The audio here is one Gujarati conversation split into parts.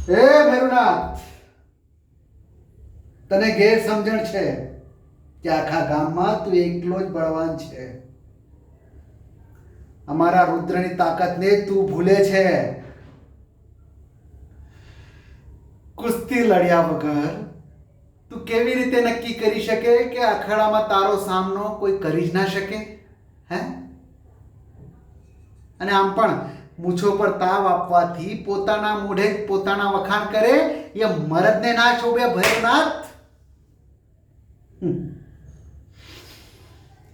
એ ભેરુનાથ, તને ગેર સમજણ છે કે આખા ગામમાં તું એકલો જ બળવાન છે. અમારા રુદ્રની તાકાતને તું ભૂલે છે. કુસ્તી લડ્યા વગર તું કેવી રીતે નક્કી કરી શકે કે અખાડામાં તારો સામનો કોઈ કરી જ ના શકે? હે? અને આમ પણ મૂછો પર તાવ આપવાથી પોતાના મોઢે જ પોતાના વખાણ કરે એ મરદને ના શોભે ભૈરવનાથ.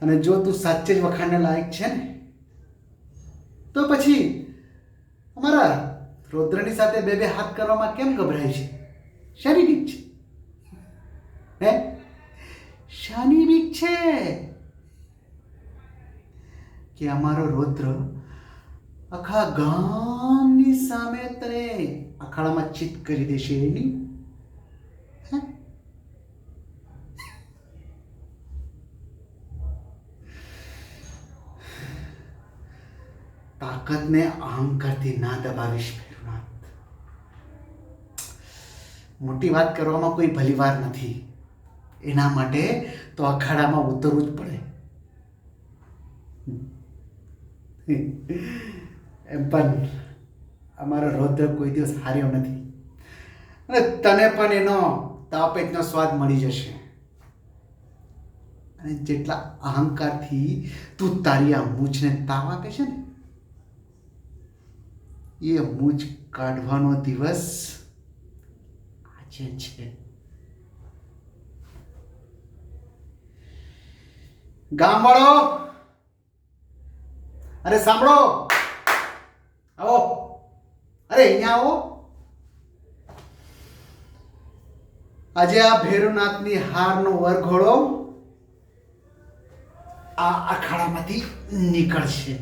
અને જો તું સાચે જ વખાણને લાયક છે ને તો પછી અમારા રુદ્રની સાથે બે બે હાથ કરવામાં કેમ ગભરાય છે? શાની બીક છે? હે? શાની બીક છે કે અમારો રુદ્ર આખા ગામની સામે તને અખાડામાં ચિત કરી દેશે એની? હે? તાકાતને અહંકારથી ના દબાવીશ ભૈરવનાથ. મોટી વાત કરવામાં કોઈ ભલી વાર નથી. એના માટે તો અખાડામાં ઉતરવું જ પડે. એમ પણ અમારો રૌદ્ર કોઈ દિવસ હાર્યો નથી અને તને પણ એનો તાપેજનો સ્વાદ મળી જશે. અને જેટલા અહંકારથી તું તારી આ મૂછને તાવ આપે છે ને એ મૂછ કાઢવાનો દિવસ આજે છે. ગામવાળો, અરે સાંભળો, આવો, અરે અહીંયા આવો. આજે આ ભૈરવનાથની હારનો વરઘોડો આ અખાડામાંથી નીકળશે.